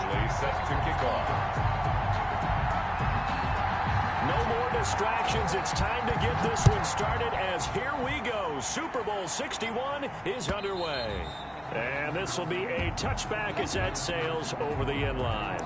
play set to kick off. No more distractions. It's time to get this one started as here we go. Super Bowl 61 is underway. And this will be a touchback as that sails over the end line.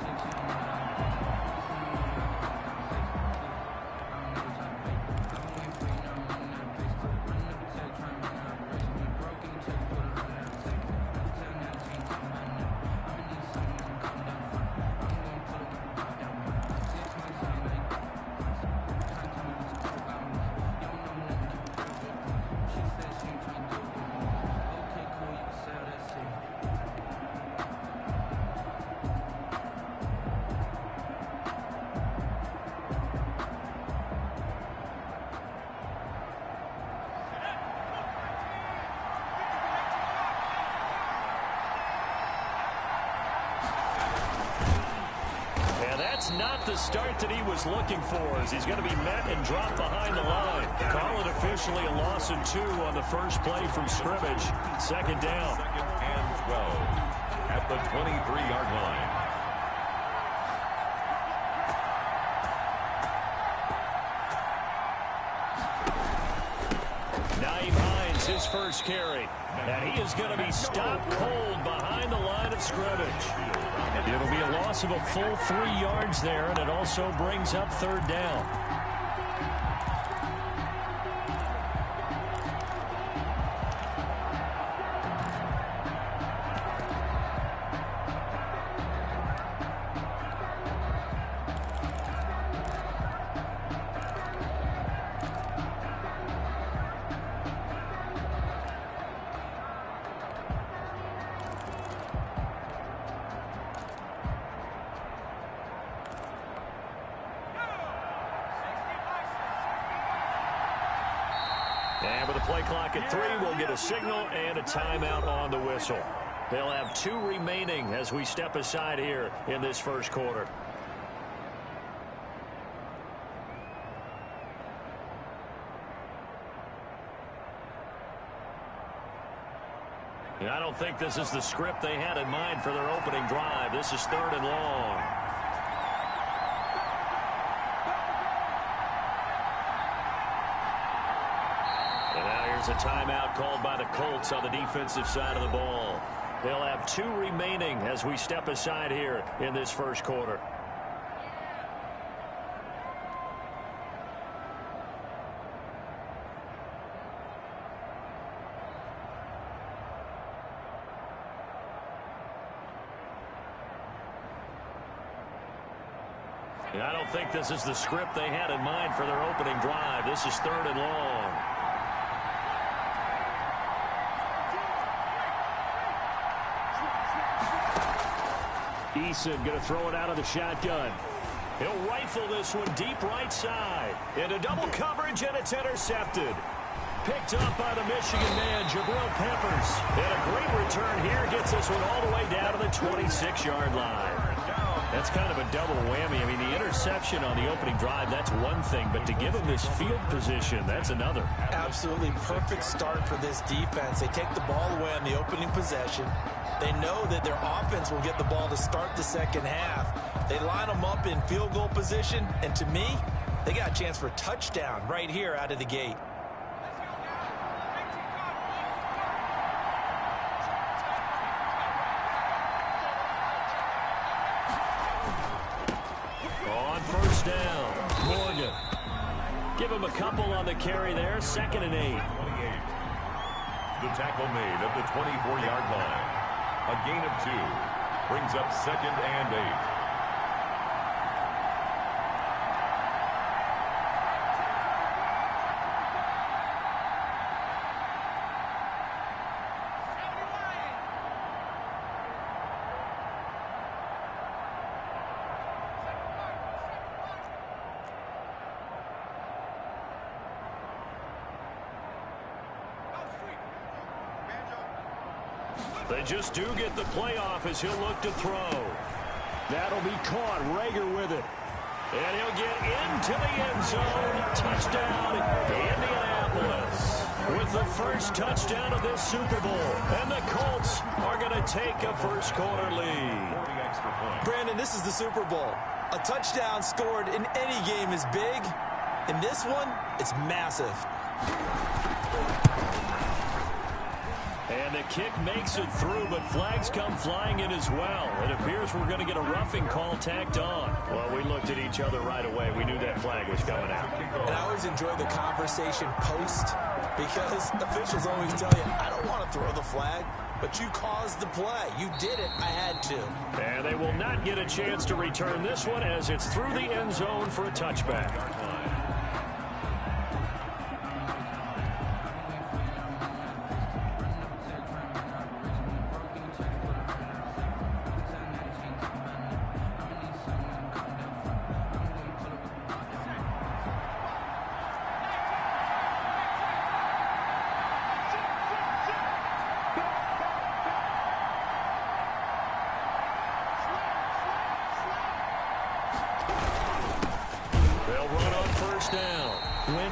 That's not the start that he was looking for, as he's going to be met and dropped behind the line. Call it officially a loss of 2 on the first play from scrimmage. Second down. 2nd and 12 at the 23-yard line. His first carry, and he is going to be stopped cold behind the line of scrimmage. It'll be a loss of a full 3 yards there, and it also brings up third down. And with the play clock at 3, we'll get a signal and a timeout on the whistle. They'll have 2 remaining as we step aside here in this first quarter. And I don't think this is the script they had in mind for their opening drive. This is 3rd and long. A timeout called by the Colts on the defensive side of the ball. They'll have 2 remaining as we step aside here in this first quarter. And I don't think this is the script they had in mind for their opening drive. This is 3rd and long. Eason going to throw it out of the shotgun. He'll rifle this one deep right side. Into double coverage, and it's intercepted. Picked up by the Michigan man, Jabril Peppers. And a great return here gets this one all the way down to the 26-yard line. That's kind of a double whammy. I mean, the interception on the opening drive, that's one thing. But to give him this field position, that's another. Absolutely perfect start for this defense. They take the ball away on the opening possession. They know that their offense will get the ball to start the second half. They line them up in field goal position, and to me, they got a chance for a touchdown right here out of the gate. On first down, Morgan. Give him a couple on the carry there, 2nd and 8. The tackle made at the 24-yard line. A gain of 2 brings up 2nd and 8. They just do get the playoff as he'll look to throw. That'll be caught. Rager with it. And he'll get into the end zone. Touchdown, Indianapolis. Indianapolis with the first touchdown of this Super Bowl. And the Colts are going to take a first quarter lead. Brandon, this is the Super Bowl. A touchdown scored in any game is big. In this one, it's massive. And the kick makes it through, but flags come flying in as well. It appears we're going to get a roughing call tacked on. Well, we looked at each other right away. We knew that flag was coming out. And I always enjoy the conversation post because officials always tell you, I don't want to throw the flag, but you caused the play. You did it. I had to. And they will not get a chance to return this one as it's through the end zone for a touchback.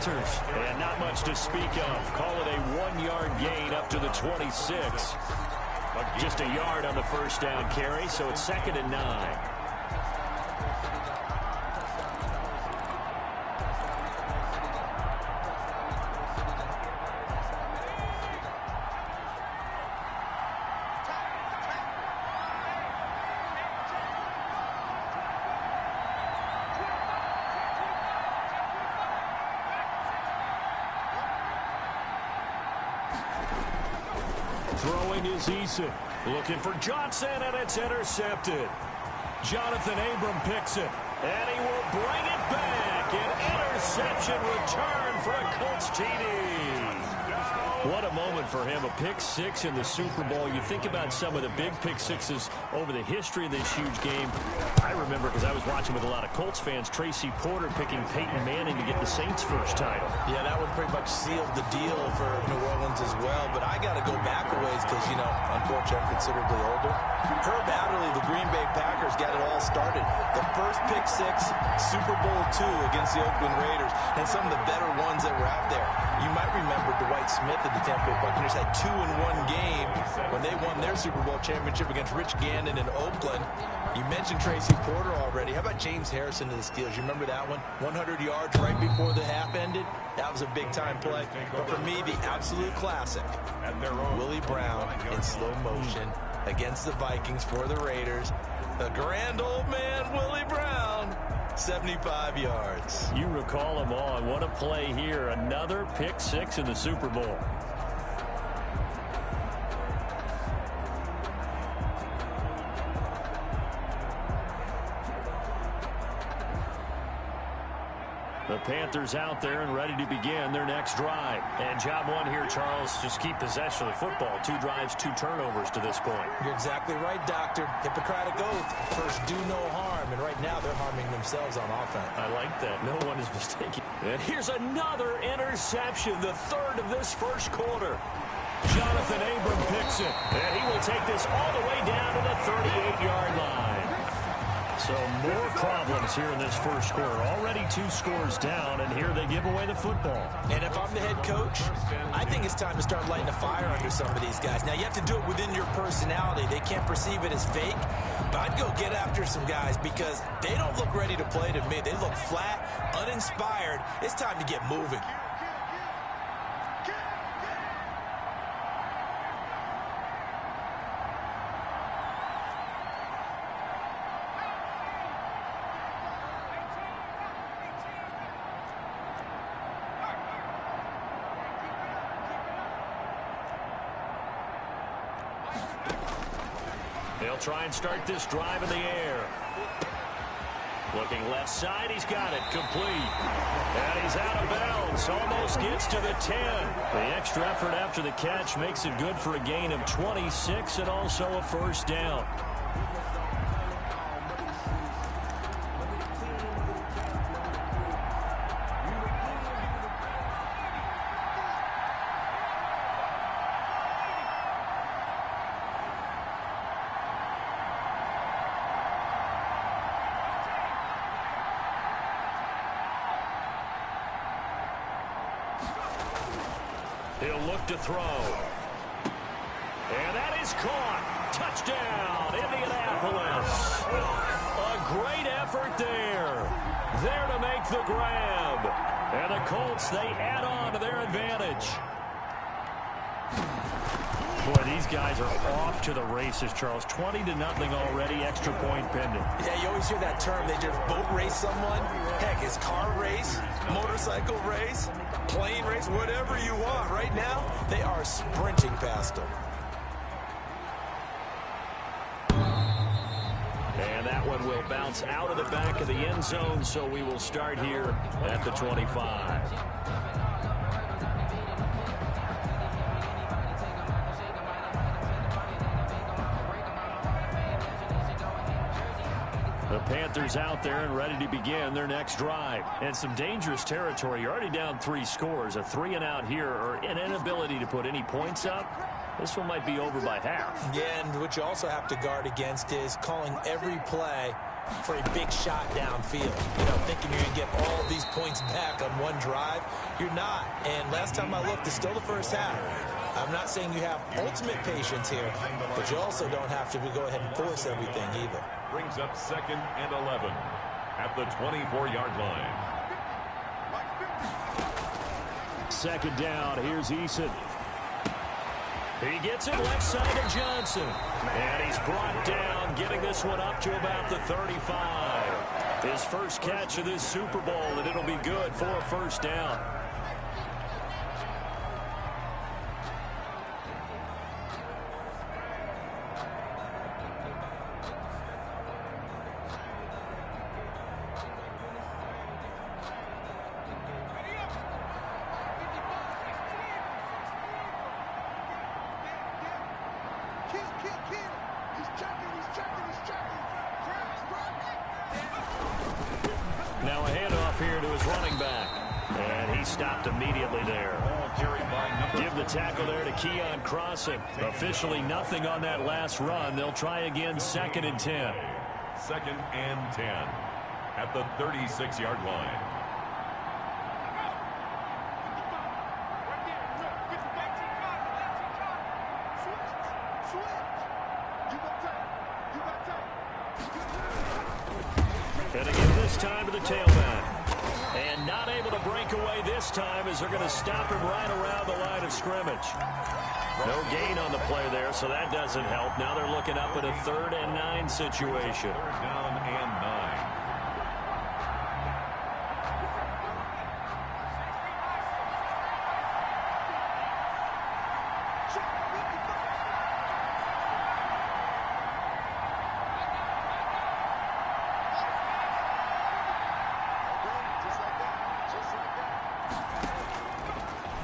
And not much to speak of. Call it a 1-yard gain up to the 26. Just a yard on the first down carry, so it's 2nd and 9. Throwing is Eason. Looking for Johnson, and it's intercepted. Jonathan Abram picks it, and he will bring it back. An interception return for a Colts TD. What a moment for him, a pick six in the Super Bowl. You think about some of the big pick sixes over the history of this huge game. I remember, because I was watching with a lot of Colts fans, Tracy Porter picking Peyton Manning to get the Saints' first title. Yeah, that one pretty much sealed the deal for New Orleans as well. But I got to go back a ways because, you know, unfortunately I'm considerably older. Herb Adderley, the Green Bay Packers, got it all started. The first pick six, Super Bowl II against the Oakland Raiders, and some of the better ones that were out there. You might remember Dwight Smith of the Tampa Bay Buccaneers had 2-in-1 game when they won their Super Bowl championship against Rich Gannon in Oakland. You mentioned Tracy Porter already. How about James Harrison of the Steelers? You remember that one? 100 yards right before the half ended? That was a big-time play. But for me, the absolute classic, Willie Brown in slow motion against the Vikings for the Raiders. The grand old man, Willie Brown, 75 yards. You recall them all. What a play here. Another pick six in the Super Bowl. The Panthers out there and ready to begin their next drive. And job one here, Charles, just keep possession of the football. 2 drives, 2 turnovers to this point. You're exactly right, Doctor. Hippocratic oath. First, do no harm. And right now, they're harming themselves on offense. I like that. No one is mistaken. And here's another interception, the third of this first quarter. Jonathan Abram picks it. And he will take this all the way down to the 38-yard line. So more problems here in this first quarter. Already 2 scores down, and here they give away the football. And if I'm the head coach, I think it's time to start lighting a fire under some of these guys. Now, you have to do it within your personality. They can't perceive it as fake. But I'd go get after some guys because they don't look ready to play to me. They look flat, uninspired. It's time to get moving. They'll try and start this drive in the air. Looking left side, he's got it, complete. And he's out of bounds, almost gets to the 10. The extra effort after the catch makes it good for a gain of 26 and also a first down. He'll look to throw. And that is caught. Touchdown, Indianapolis. A great effort there. There to make the grab. And the Colts, they add on to their advantage. Boy, these guys are off to the races, Charles. 20-0 already, extra point pending. Yeah, you always hear that term. They just boat race someone. Heck, it's car race, motorcycle race, plane race, whatever you want. Right now, they are sprinting past them. And that one will bounce out of the back of the end zone, so we will start here at the 25. The Panthers out there and ready to begin their next drive. And some dangerous territory. You're already down 3 scores. A 3-and-out here or an inability to put any points up. This one might be over by half. Yeah, and what you also have to guard against is calling every play for a big shot downfield. You know, thinking you're going to get all these points back on one drive. You're not. And last time I looked, it's still the first half. I'm not saying you have ultimate patience here, but you also don't have to go ahead and force everything either. Brings up 2nd and 11 at the 24-yard line. 2nd down. Here's Eason. He gets it left side of Johnson. And he's brought down, getting this one up to about the 35. His first catch of this Super Bowl, and it'll be good for a first down. Now a handoff here to his running back. And he stopped immediately there. Give the tackle there to Keon Crossing. Officially nothing on that last run. They'll try again 2nd and 10. 2nd and 10 at the 36-yard line. And again this time to the tailback. And not able to break away this time as they're going to stop him right around the line of scrimmage. No gain on the play there, so that doesn't help. Now they're looking up at a 3rd and 9 situation. 3rd down and 9.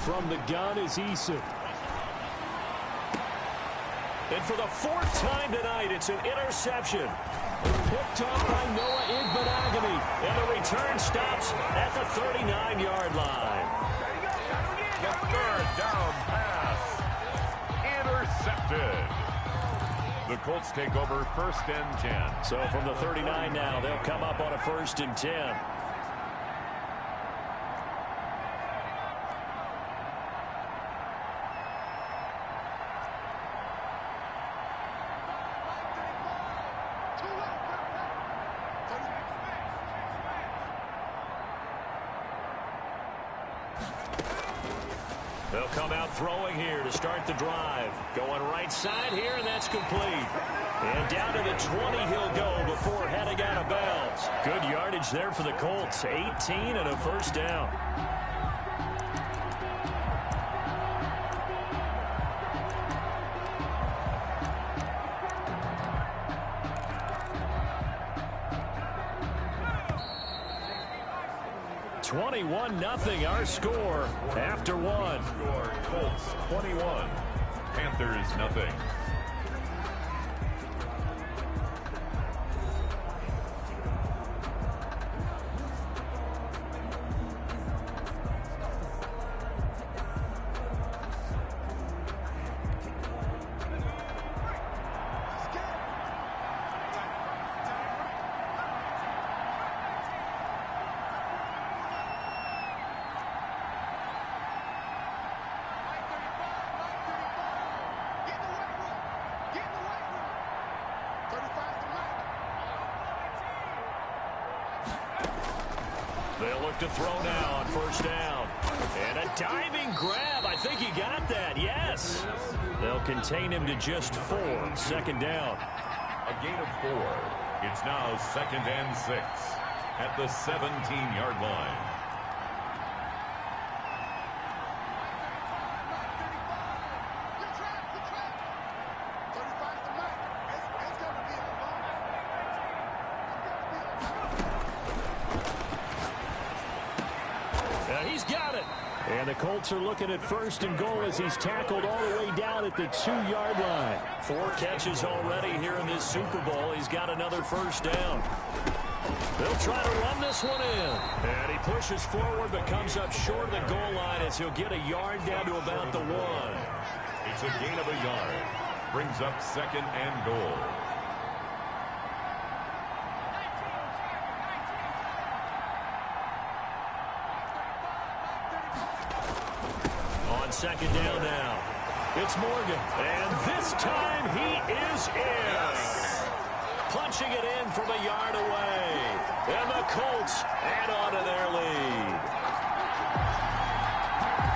From the gun is Eason. And for the 4th time tonight, it's an interception. Picked up by Noah Igbenogany. And the return stops at the 39-yard line. The 3rd down pass. Intercepted. The Colts take over 1st and 10. So from the 39 now, they'll come up on a 1st and 10. They'll come out throwing here to start the drive. Going right side here, and that's complete. And down to the 20 he'll go before heading out of bounds. Good yardage there for the Colts. 18 and a first down. Nothing our score after one. Colts 21, Panthers nothing. They'll look to throw now on first down. And a diving grab. I think he got that. Yes. They'll contain him to just 4. Second down. A gain of 4. It's now 2nd and 6 at the 17-yard line. He's got it. And the Colts are looking at 1st and goal as he's tackled all the way down at the 2-yard line. 4 catches already here in this Super Bowl. He's got another first down. They'll try to run this one in. And he pushes forward but comes up short of the goal line as he'll get a yard down to about the 1. It's a gain of a yard. Brings up 2nd and goal. Second down now. It's Morgan. And this time he is in. Punching it in from a yard away. And the Colts add on to their lead.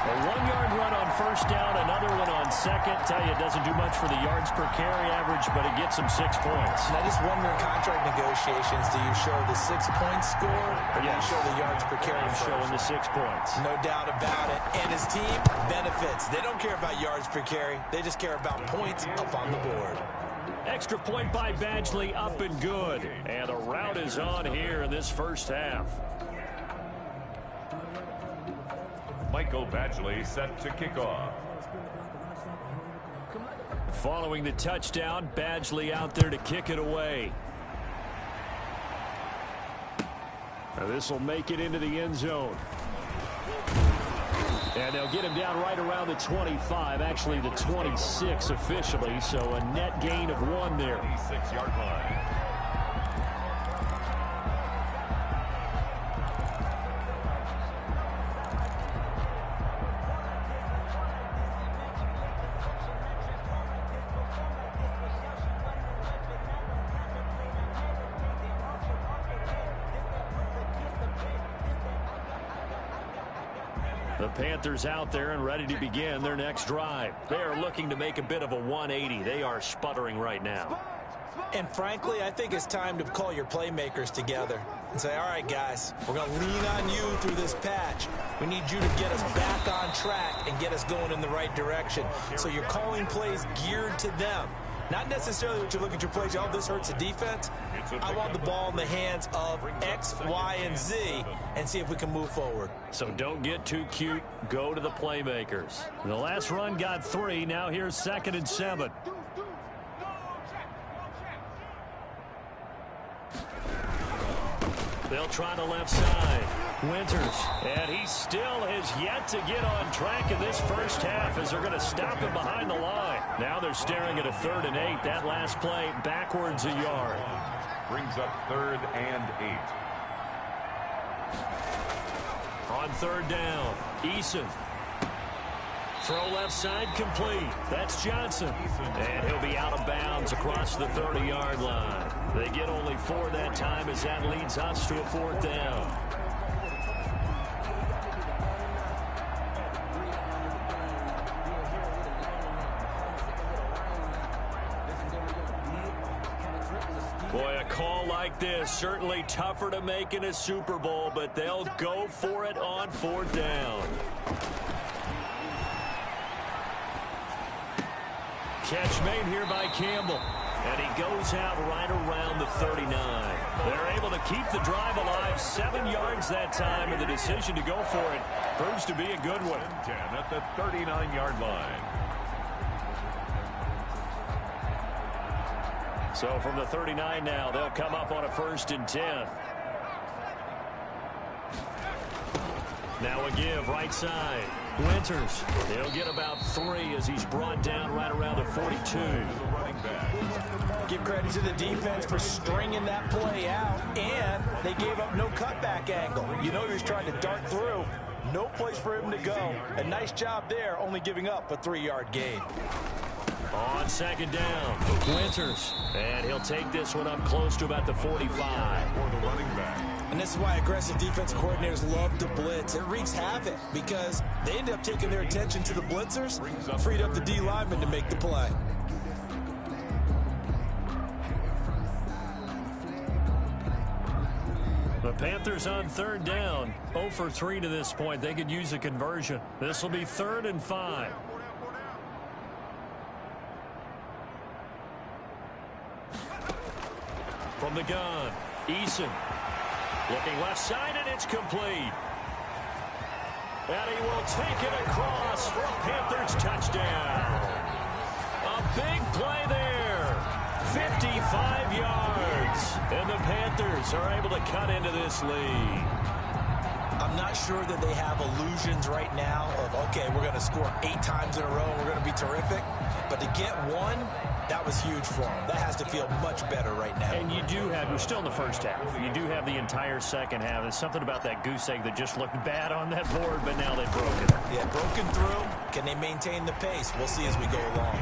A 1-yard run on first down, another one on second. Tell you, it doesn't do much for the yards per carry average, but it gets him 6 points. And I just wonder in contract negotiations, do you show the 6-point score or do you show the yards per carry? I'm showing the 6 points. No doubt about it. And his team benefits. They don't care about yards per carry. They just care about points up on the board. Extra point by Badgley, up and good. And a rout is on here in this first half. Michael Badgley set to kick off. Following the touchdown, Badgley out there to kick it away. This will make it into the end zone. And they'll get him down right around the 25, actually the 26 officially, so a net gain of 1 there. 26-yard line. The Panthers out there and ready to begin their next drive. They are looking to make a bit of a 180. They are sputtering right now. And frankly, I think it's time to call your playmakers together and say, all right, guys, we're going to lean on you through this patch. We need you to get us back on track and get us going in the right direction. So you're calling plays geared to them. Not necessarily what you look at your plays, oh, this hurts the defense. I want the ball in the hands of X, Y, and Z and see if we can move forward. So don't get too cute. Go to the playmakers. The last run got 3. Now here's 2nd and 7. They'll try the left side. Winters, and he still has yet to get on track in this first half as they're going to stop him behind the line. Now they're staring at a 3rd and 8. That last play backwards a yard. Brings up 3rd and 8. On 3rd down, Eason. Throw left side complete. That's Johnson. And he'll be out of bounds across the 30-yard line. They get only 4 that time as that leads us to a 4th down. Boy, a call like this, certainly tougher to make in a Super Bowl, but they'll go for it on 4th down. Catch made here by Campbell. And he goes out right around the 39. They're able to keep the drive alive. 7 yards that time, and the decision to go for it proves to be a good one. 10 at the 39-yard line. So from the 39 now, they'll come up on a 1st and 10. Now a give, right side. Winters, he'll get about 3 as he's brought down right around the 42. Give credit to the defense for stringing that play out, and they gave up no cutback angle. You know he was trying to dart through. No place for him to go. A nice job there, only giving up a 3-yard gain. On second down, Winters. And he'll take this one up close to about the 45. For the running back. And this is why aggressive defense coordinators love to blitz. It wreaks havoc because they end up taking their attention to the blitzers, freed up the D lineman to make the play. The Panthers on third down, 0 for 3 to this point. They could use a conversion. This will be 3rd and 5. From the gun, Eason. Looking left side, and it's complete. And he will take it across for a Panthers touchdown. A big play there. 55 yards. And the Panthers are able to cut into this lead. I'm not sure that they have illusions right now of, okay, we're going to score 8 times in a row and we're going to be terrific. But to get one, that was huge for them. That has to feel much better right now. And you do have, we're still in the first half. You do have the entire second half. There's something about that goose egg that just looked bad on that board, but now they've broken. Yeah, broken through. Can they maintain the pace? We'll see as we go along.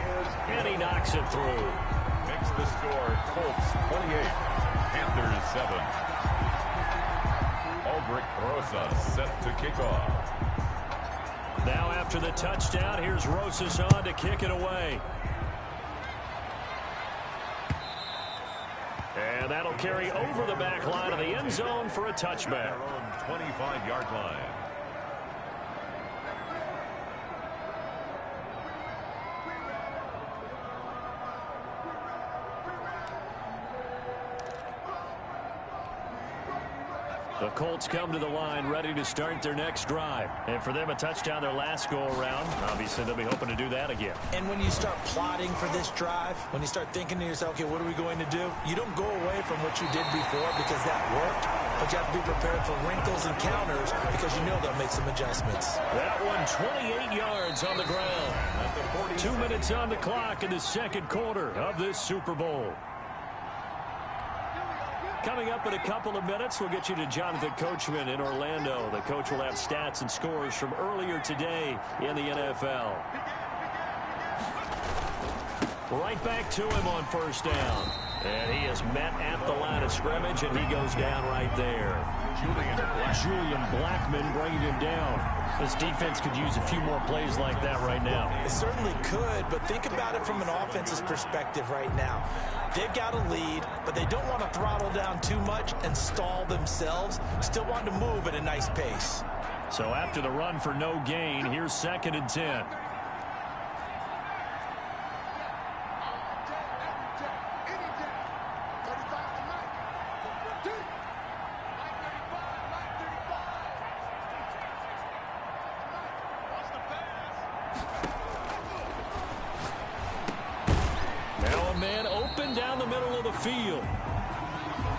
And he knocks it through. Makes the score Colts 28, Panthers 7. Aldrich Rosas set to kick off. Now after the touchdown, here's Rosas on to kick it away. And that'll carry over the back line of the end zone for a touchback. 25-yard line. The Colts come to the line ready to start their next drive. And for them, a touchdown their last go-around. Obviously, they'll be hoping to do that again. And when you start plotting for this drive, when you start thinking to yourself, okay, what are we going to do? You don't go away from what you did before because that worked. But you have to be prepared for wrinkles and counters because you know they'll make some adjustments. That one, 28 yards on the ground. 2 minutes on the clock in the second quarter of this Super Bowl. Coming up in a couple of minutes, we'll get you to Jonathan Coachman in Orlando. The coach will have stats and scores from earlier today in the NFL. Right back to him on first down. And he is met at the line of scrimmage, and he goes down right there. Julian Blackmon bringing him down. This defense could use a few more plays like that right now. It certainly could, but think about it from an offense's perspective right now. They've got a lead, but they don't want to throttle down too much and stall themselves. Still want to move at a nice pace. So after the run for no gain, here's 2nd and 10. Field.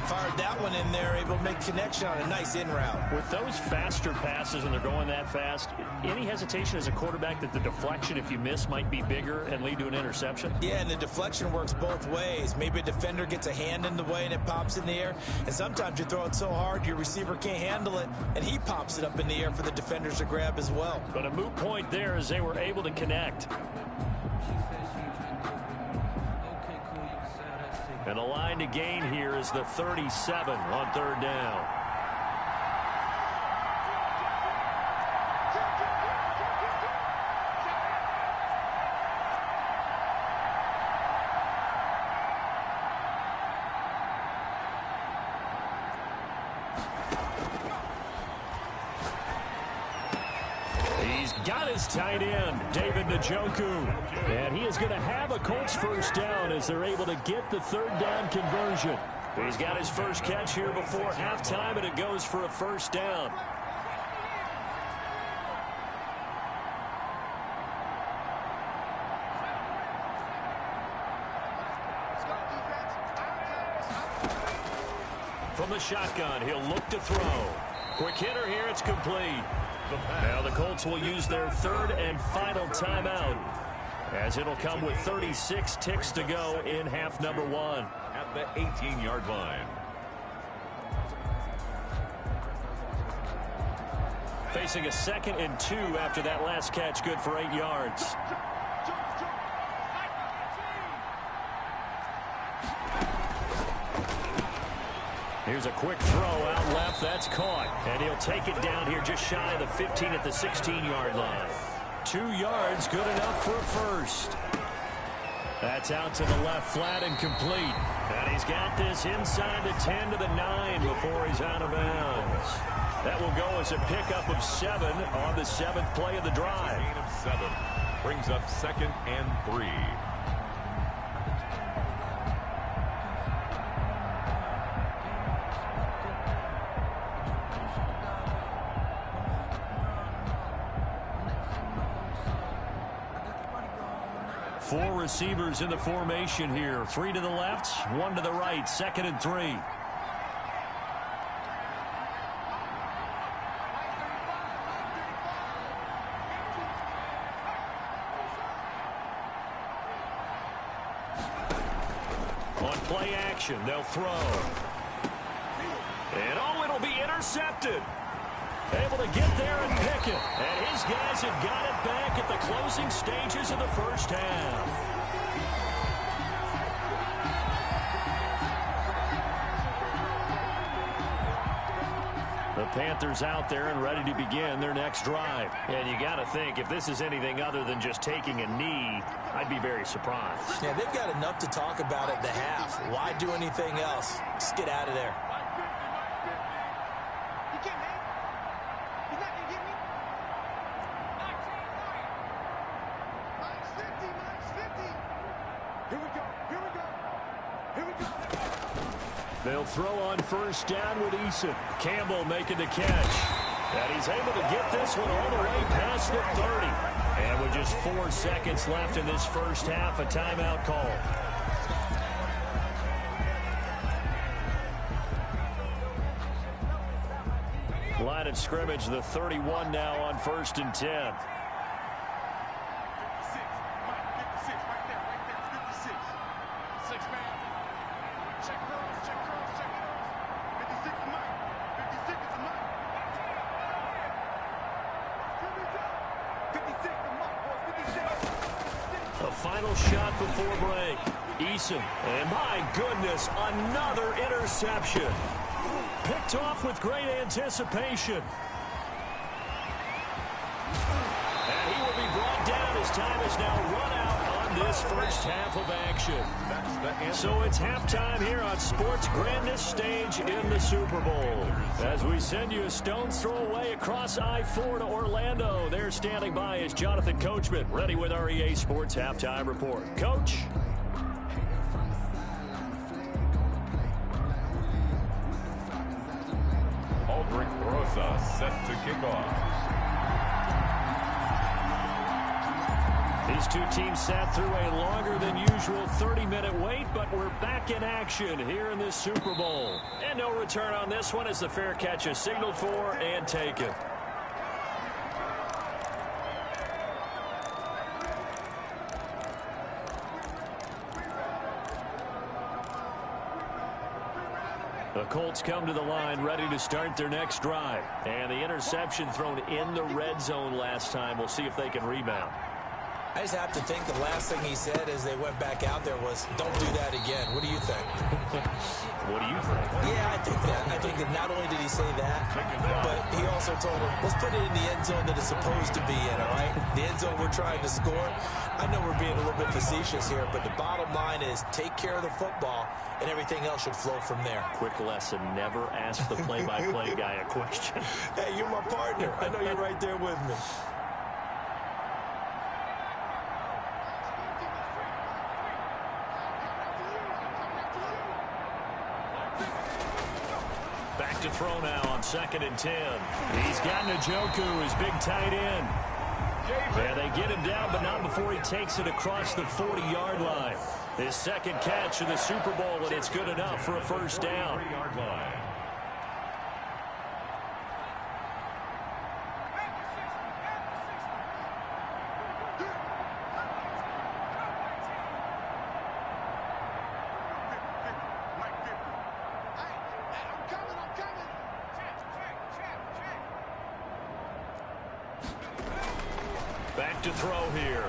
Fired that one in there, able to make connection on a nice in route. With those faster passes and they're going that fast, any hesitation as a quarterback that the deflection, if you miss, might be bigger and lead to an interception? Yeah, and the deflection works both ways. Maybe a defender gets a hand in the way and it pops in the air, and sometimes you throw it so hard your receiver can't handle it, and he pops it up in the air for the defenders to grab as well. But a moot point there as they were able to connect. And the line to gain here is the 37 on third down. He's got his tight end, David Njoku. And he is going to have a Colts first down as they're able to get the third down conversion. He's got his first catch here before halftime, and it goes for a first down. From the shotgun, he'll look to throw. Quick hitter here, it's complete. Now the Colts will use their third and final timeout, as it'll come with 36 ticks to go in half number 1. At the 18-yard line. Facing a 2nd and 2 after that last catch, good for 8 yards. Here's a quick throw out left. That's caught. And he'll take it down here just shy of the 15 at the 16-yard line. 2 yards, good enough for a first. That's out to the left, flat and complete. And he's got this inside the 10 to the 9 before he's out of bounds. That will go as a pickup of 7 on the 7th play of the drive. Gain of 7 brings up 2nd and 3. Four receivers in the formation here. 3 to the left, 1 to the right. 2nd and 3. On play action, they'll throw. And oh, it'll be intercepted. Able to get there and pick it. And his guys have got it back at the closing stages of the first half. The Panthers out there and ready to begin their next drive. And you got to think, if this is anything other than just taking a knee, I'd be very surprised. Yeah, they've got enough to talk about at the half. Why do anything else? Just get out of there. They'll throw on first down with Eason. Campbell making the catch. And he's able to get this one all the way past the 30. And with just 4 seconds left in this first half, a timeout call. Line of scrimmage, the 31 now on 1st and 10. Final shot before break. Eason. And my goodness, another interception. Picked off with great anticipation. And he will be brought down. His time is now run out on this first half of action. So it's halftime here on sports' grandest stage in the Super Bowl. As we send you a stone's throw away across I-4 to Orlando. There standing by is Jonathan Coachman, ready with our EA Sports Halftime Report. Coach. Aldrich Rosa set to kick off. These two teams sat through a longer than usual 30-minute wait, but we're back in action here in this Super Bowl. And no return on this one as the fair catch is signaled for and taken. The Colts come to the line ready to start their next drive. And the interception thrown in the red zone last time. We'll see if they can rebound. I just have to think the last thing he said as they went back out there was, don't do that again. What do you think? What do you think? Yeah, I think that. I think that not only did he say that, but he also told him, let's put it in the end zone that it's supposed to be in, all right? The end zone we're trying to score. I know we're being a little bit facetious here, but the bottom line is take care of the football, and everything else should flow from there. Quick lesson, never ask the play-by-play guy a question. Hey, you're my partner. I know you're right there with me. Back to throw now on 2nd and 10. He's got Njoku, his big tight end. And they get him down, but not before he takes it across the 40-yard line. His second catch of the Super Bowl, and it's good enough for a first down. Back to throw here.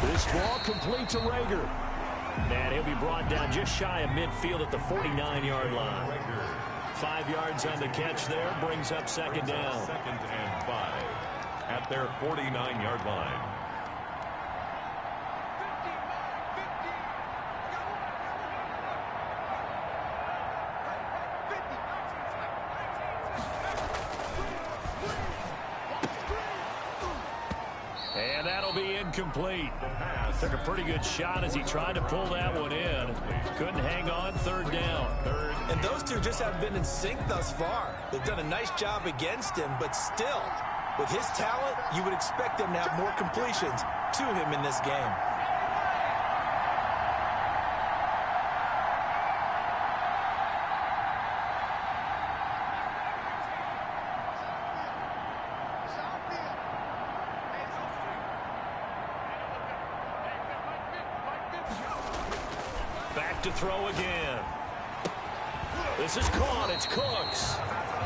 This ball complete to Rager. And he'll be brought down just shy of midfield at the 49-yard line. 5 yards on the catch there, brings up second down. 2nd and 5 at their 49-yard line. And that'll be incomplete. Took a pretty good shot as he tried to pull that one in. Couldn't hang on, third down. And those two just haven't been in sync thus far. They've done a nice job against him, but still, with his talent, you would expect them to have more completions to him in this game. Back to throw again. This is caught. It's Cooks.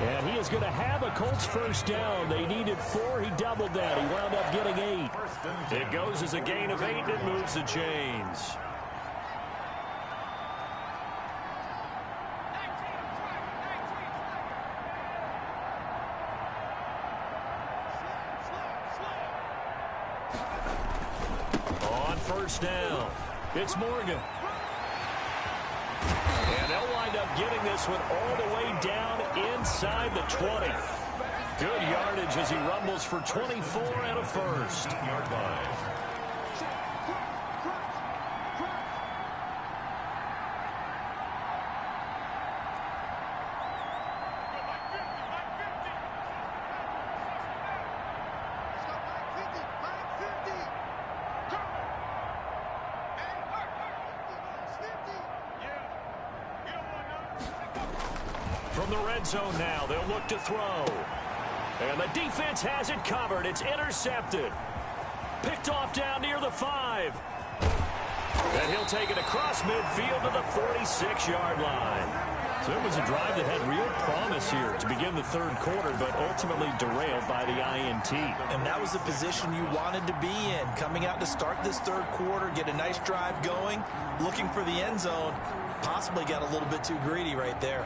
And he is going to have a Colts first down. They needed 4. He doubled that. He wound up getting 8. It goes as a gain of 8, and it moves the chains. On first down, it's Morgan. And they'll wind up getting this one all the way down inside the 20. Good yardage as he rumbles for 24 and a first. Yard line. From the red zone now, they'll look to throw. And the defense has it covered. It's intercepted. Picked off down near the 5. And he'll take it across midfield to the 46-yard line. So it was a drive that had real promise here to begin the third quarter, but ultimately derailed by the INT. And that was the position you wanted to be in. Coming out to start this third quarter, get a nice drive going, looking for the end zone. Possibly got a little bit too greedy right there.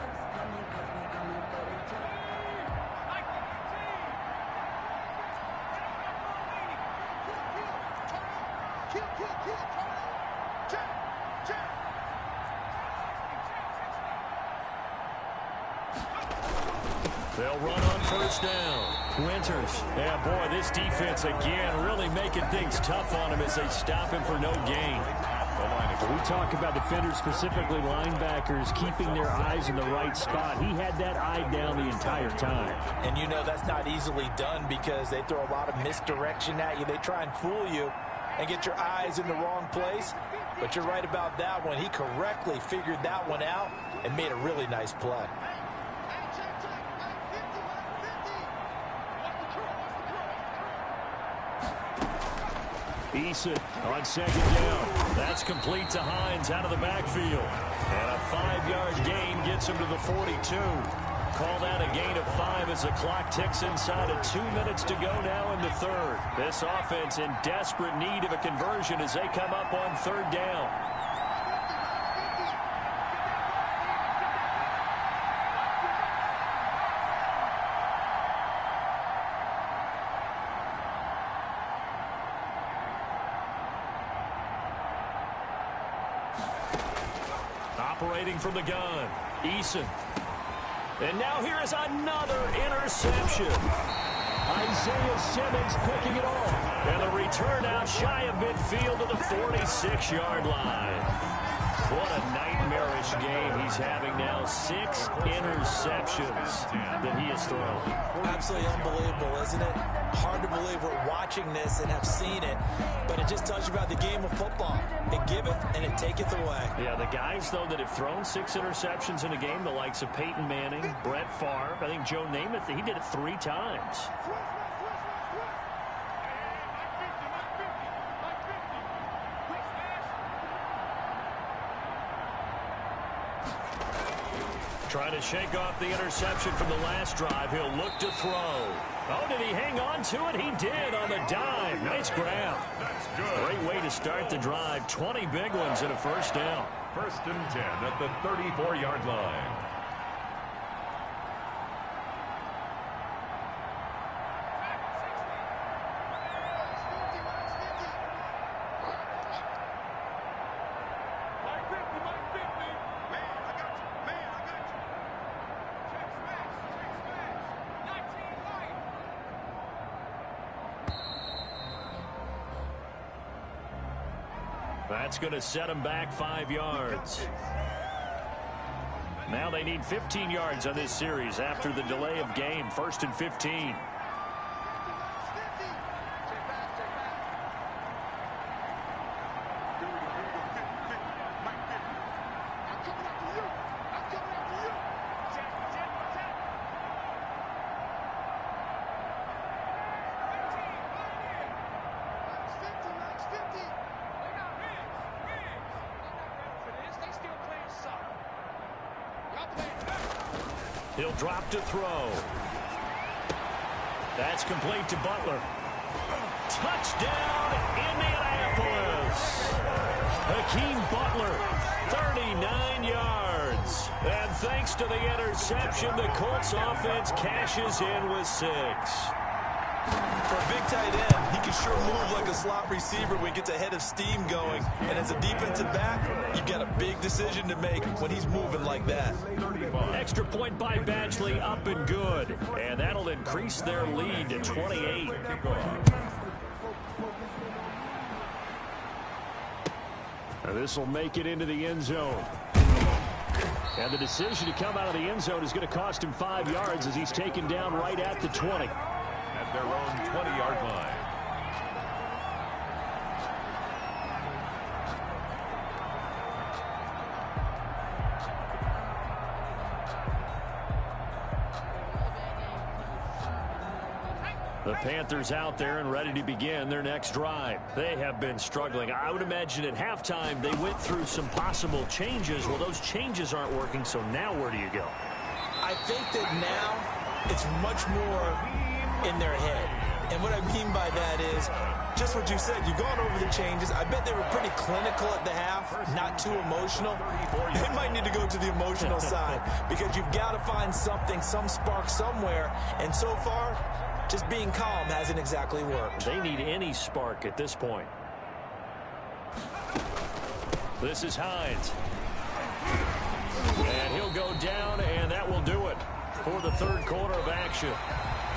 They'll run on first down. Winters. Yeah, boy, this defense again really making things tough on him as they stop him for no gain. We talk about defenders, specifically linebackers, keeping their eyes in the right spot. He had that eye down the entire time. And you know that's not easily done because they throw a lot of misdirection at you. They try and fool you and get your eyes in the wrong place. But you're right about that one. He correctly figured that one out and made a really nice play. Eason on second down. That's complete to Hines out of the backfield. And a 5-yard gain gets him to the 42. Call that a gain of 5 as the clock ticks inside of 2 minutes to go now in the third. This offense in desperate need of a conversion as they come up on third down. Operating from the gun, Eason. And now here is another interception. Isaiah Simmons picking it off. And the return out shy of midfield to the 46-yard line. What a nightmarish game he's having now. 6 interceptions that he has thrown. Absolutely unbelievable, isn't it? Hard to believe we're watching this and have seen it, but it just tells you about the game of football. It giveth and it taketh away. Yeah, the guys, though, that have thrown 6 interceptions in a game, the likes of Peyton Manning, Brett Favre, I think Joe Namath, he did it 3 times. Trying to shake off the interception from the last drive. He'll look to throw. Oh, did he hang on to it? He did on the dive. Nice grab. That's good. Great way to start the drive. 20 big ones and a first down. 1st and 10 at the 34-yard line. That's going to set them back 5 yards. Now they need 15 yards on this series after the delay of game. 1st and 15. He'll drop to throw. That's complete to Butler. Touchdown, Indianapolis. Hakeem Butler, 39 yards. And thanks to the interception, the Colts offense cashes in with 6. For a big tight end, he can sure move like a slot receiver when he gets a head of steam going. And as a defensive back, you've got a big decision to make when he's moving like that. Extra point by Badgley, up and good. And that'll increase their lead to 28. This will make it into the end zone. And the decision to come out of the end zone is going to cost him 5 yards as he's taken down right at the 20. At their own 20-yard line. The Panthers out there and ready to begin their next drive. They have been struggling. I would imagine at halftime they went through some possible changes. Well, those changes aren't working, so now where do you go? I think that now it's much more in their head. And what I mean by that is just what you said. You've gone over the changes. I bet they were pretty clinical at the half, not too emotional. They might need to go to the emotional side because you've got to find something, some spark somewhere. And so far, just being calm hasn't exactly worked. They need any spark at this point. This is Hines. And he'll go down, and that will do it for the third quarter of action.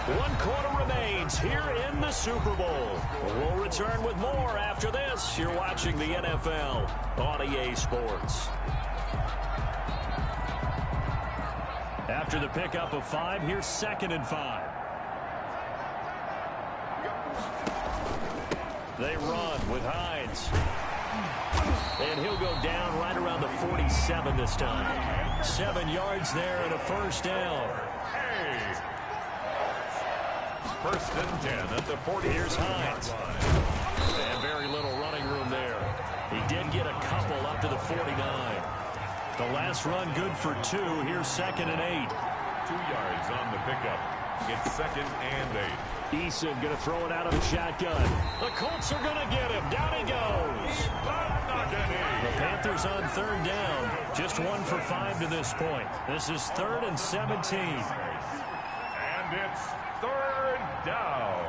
1 quarter remains here in the Super Bowl. We'll return with more after this. You're watching the NFL on EA Sports. After the pickup of 5, here's 2nd and 5. They run with Hines. And he'll go down right around the 47 this time. 7 yards there and a first down. Hey. 1st and 10 at the 40. Here's Hines. And very little running room there. He did get a couple up to the 49. The last run good for 2. Here's 2nd and 8. 2 yards on the pickup. It's 2nd and 8. Eason going to throw it out of the shotgun. The Colts are going to get him. Down he goes. The Panthers on 3rd down. Just 1 for 5 to this point. This is 3rd and 17. And it's 3rd down.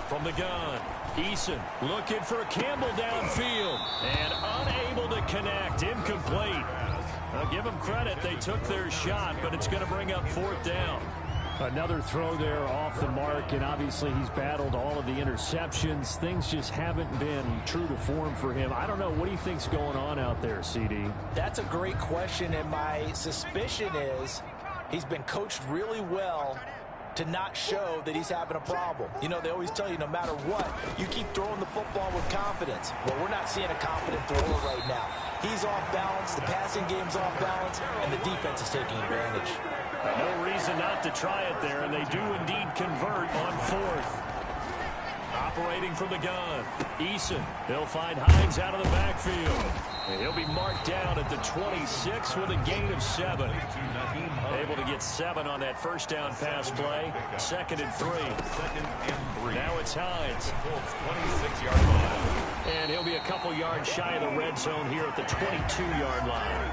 From the gun, Eason looking for Campbell downfield and unable to connect. Incomplete. I'll give them credit. They took their shot, but it's going to bring up 4th down. Another throw there off the mark, and obviously he's battled all of the interceptions. Things just haven't been true to form for him. I don't know. What do you think's going on out there, CD? That's a great question, and my suspicion is he's been coached really well to not show that he's having a problem. You know, they always tell you no matter what, you keep throwing the football with confidence. Well, we're not seeing a confident thrower right now. He's off balance, the passing game's off balance, and the defense is taking advantage. No reason not to try it there, and they do indeed convert on 4th. Operating from the gun, Eason. He'll find Hines out of the backfield. And he'll be marked down at the 26 with a gain of 7. Able to get 7 on that first down pass play. 2nd and 3. Now it's Hines. 26-yard line. And he'll be a couple yards shy of the red zone here at the 22-yard line.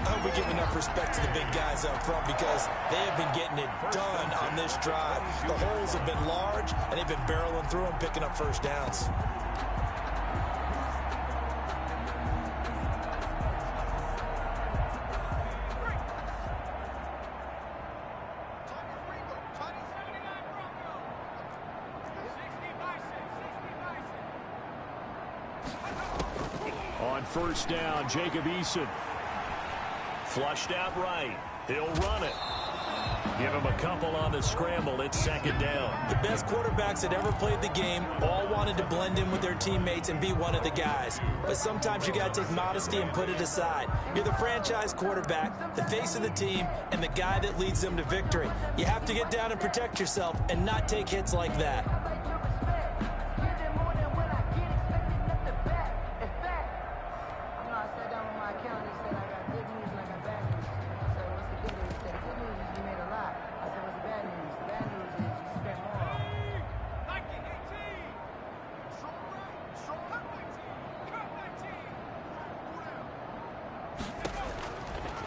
I hope we give enough respect to the big guys up front because they have been getting it done on this drive. The holes have been large, and they've been barreling through them, picking up first downs. On first down, Jacob Eason. Flushed out right. He'll run it. Give him a couple on the scramble. It's 2nd down. The best quarterbacks that ever played the game all wanted to blend in with their teammates and be one of the guys. But sometimes you got to take modesty and put it aside. You're the franchise quarterback, the face of the team, and the guy that leads them to victory. You have to get down and protect yourself and not take hits like that.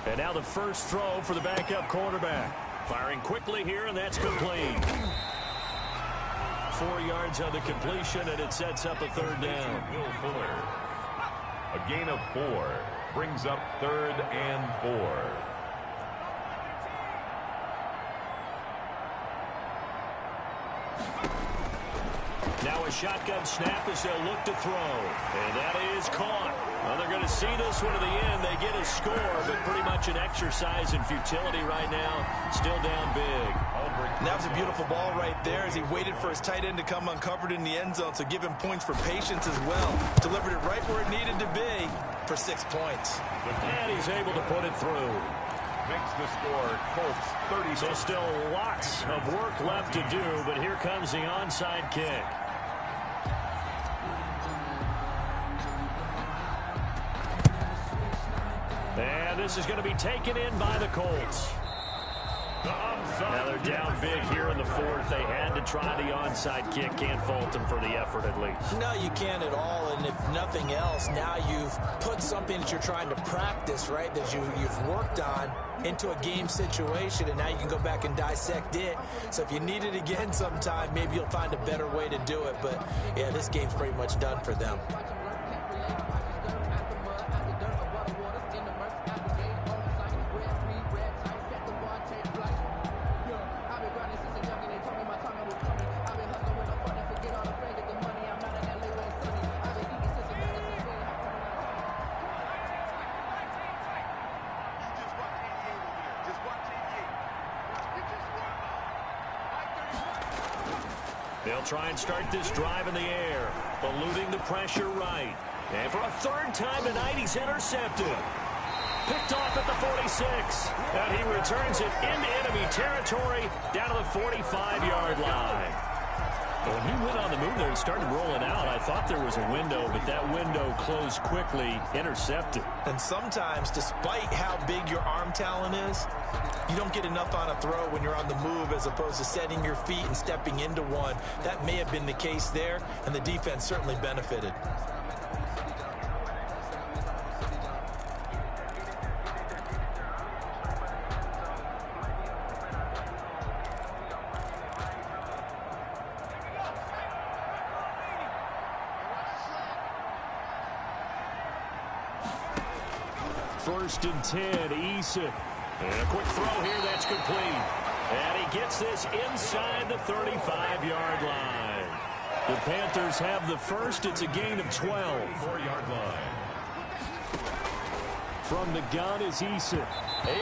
And now the first throw for the backup quarterback. Firing quickly here, and that's complete. 4 yards on the completion, and it sets up a 3rd down. Will Fuller. A gain of 4 brings up 3rd and 4. Now a shotgun snap as they'll look to throw. And that is caught. Well, they're going to see this one to the end. They get a score, but pretty much an exercise in futility right now. Still down big. And that was a beautiful ball right there as he waited for his tight end to come uncovered in the end zone, so give him points for patience as well. Delivered it right where it needed to be for 6 points. And he's able to put it through. Makes the score Colts 30. So still lots of work left to do, but here comes the onside kick. And this is going to be taken in by the Colts. Now they're down big here in the 4th. They had to try the onside kick. Can't fault them for the effort at least. No, you can't at all. And if nothing else, now you've put something that you're trying to practice, right, that you've worked on into a game situation, and now you can go back and dissect it. So if you need it again sometime, maybe you'll find a better way to do it. But, yeah, this game's pretty much done for them. They'll try and start this drive in the air, eluding the pressure right. And for a 3rd time tonight, he's intercepted. Picked off at the 46. And he returns it into enemy territory down to the 45-yard line. When he went on the move there and started rolling out, I thought there was a window, but that window closed quickly, intercepted. And sometimes, despite how big your arm talent is, you don't get enough on a throw when you're on the move as opposed to setting your feet and stepping into one. That may have been the case there, and the defense certainly benefited. First and 10, Eason. And a quick throw here, that's complete. And he gets this inside the 35-yard line. The Panthers have the first. It's a gain of 12. 4-yard line. From the gun is Eason.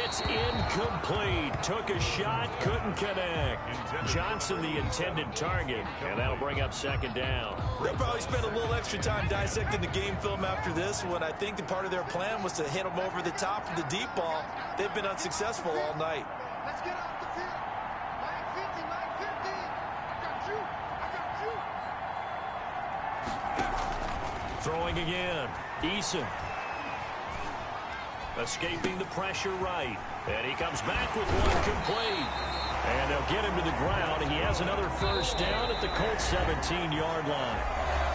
It's incomplete. Took a shot, couldn't connect. Johnson the intended target, and that'll bring up 2nd down. They'll probably spend a little extra time dissecting the game film after this one. I think the part of their plan was to hit them over the top of the deep ball. They've been unsuccessful all night. Let's get off the field. Line 50, line 50. I got you. Throwing again. Eason. Escaping the pressure right. And he comes back with one complete. And they'll get him to the ground. He has another first down at the Colts 17-yard line.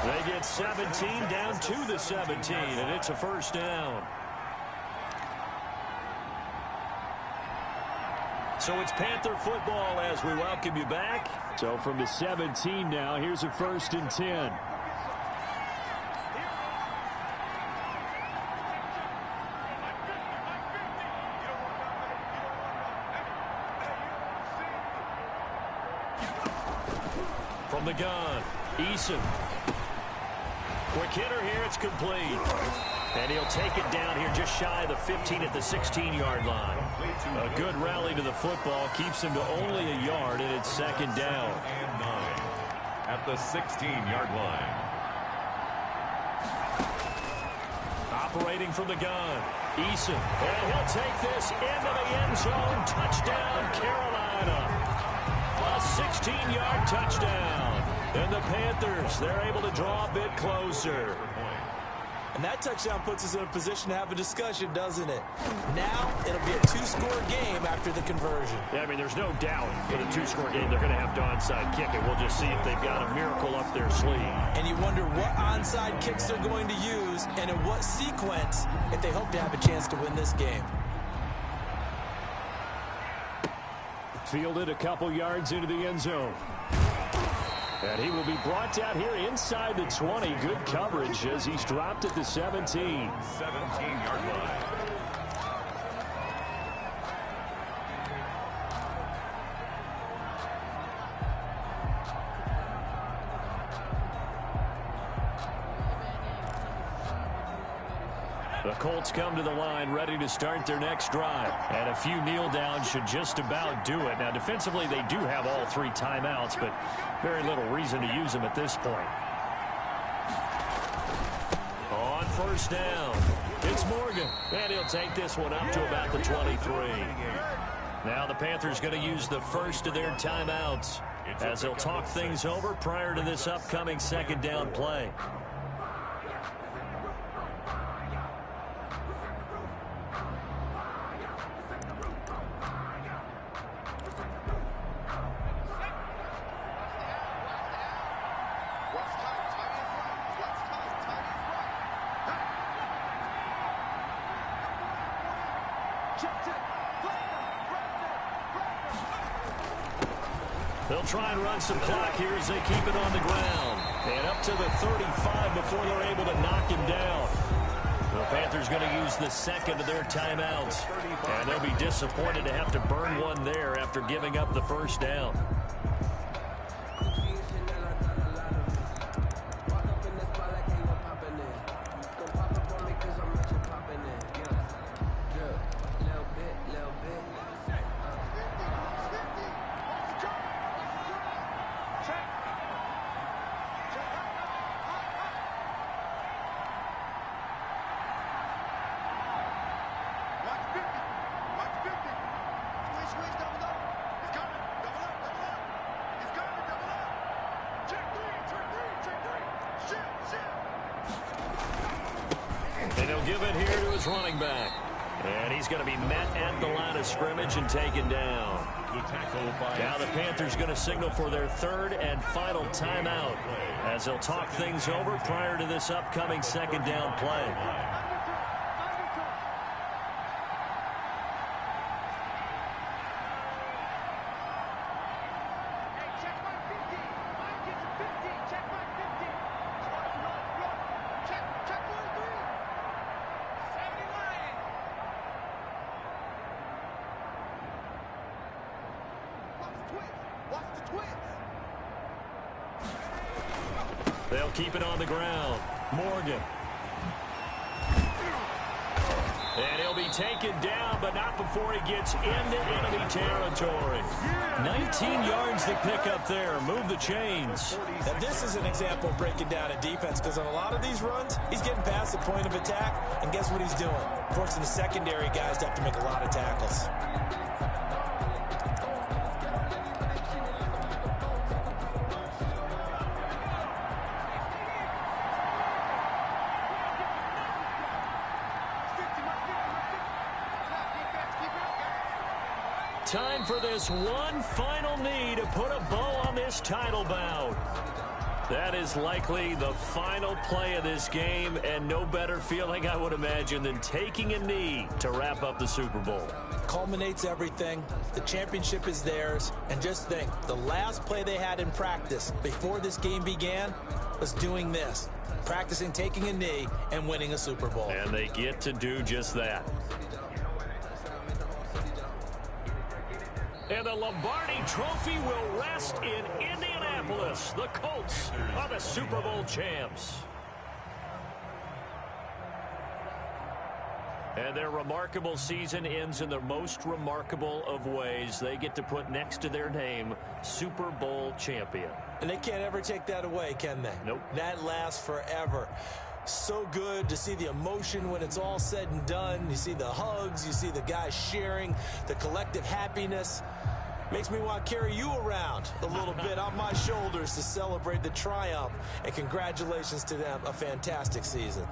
They get 17 down to the 17, and it's a first down. So it's Panther football as we welcome you back. So from the 17 now, here's a 1st and 10. From the gun, Eason. Quick hitter here, it's complete. And he'll take it down here just shy of the 15 at the 16-yard line. A good rally to the football keeps him to only a yard, and it's 2nd down. And 9 at the 16-yard line. Operating from the gun, Eason. And he'll take this into the end zone. Touchdown, Carolina. A 16-yard touchdown. And the Panthers, they're able to draw a bit closer. And that touchdown puts us in a position to have a discussion, doesn't it? Now, it'll be a 2-score game after the conversion. Yeah, I mean, there's no doubt for the 2-score game they're going to have to onside kick it. We'll just see if they've got a miracle up their sleeve. And you wonder what onside kicks they're going to use and in what sequence if they hope to have a chance to win this game. Fielded a couple yards into the end zone. And he will be brought down here inside the 20. Good coverage as he's dropped at the 17. 17-yard line. The Colts come to the line ready to start their next drive. And a few kneel downs should just about do it. Now, defensively, they do have all 3 timeouts, but very little reason to use them at this point. On 1st down, it's Morgan. And he'll take this one up to about the 23. Now the Panthers going to use the first of their timeouts as they'll talk things over prior to this upcoming 2nd down play. They'll try and run some clock here as they keep it on the ground. And up to the 35 before they're able to knock him down. The Panthers going to use the 2nd of their timeouts. And they'll be disappointed to have to burn one there after giving up the 1st down. And he'll give it here to his running back. And he's going to be met at the line of scrimmage and taken down. Now the Panthers going to signal for their 3rd and final timeout as they'll talk things over prior to this upcoming 2nd down play. They'll keep it on the ground. Morgan. And he'll be taken down, but not before he gets into enemy territory. 19 yards to pick up there. Move the chains. Now this is an example of breaking down a defense, because on a lot of these runs, he's getting past the point of attack, and guess what he's doing? Forcing the secondary guys to have to make a lot of tackles. time for this one final knee to put a bow on this title bout. That is likely the final play of this game, and no better feeling, I would imagine, than taking a knee to wrap up the Super Bowl. Culminates everything. The championship is theirs. And just think, the last play they had in practice before this game began was doing this, practicing taking a knee and winning a Super Bowl. And they get to do just that. And the Lombardi Trophy will rest in Indianapolis. The Colts are the Super Bowl champs. And their remarkable season ends in the most remarkable of ways. They get to put next to their name, Super Bowl champion. And they can't ever take that away, can they? Nope. That lasts forever. So good to see the emotion when it's all said and done. You see the hugs, you see the guys sharing, the collective happiness. Makes me want to carry you around a little bit on my shoulders to celebrate the triumph. And congratulations to them, a fantastic season.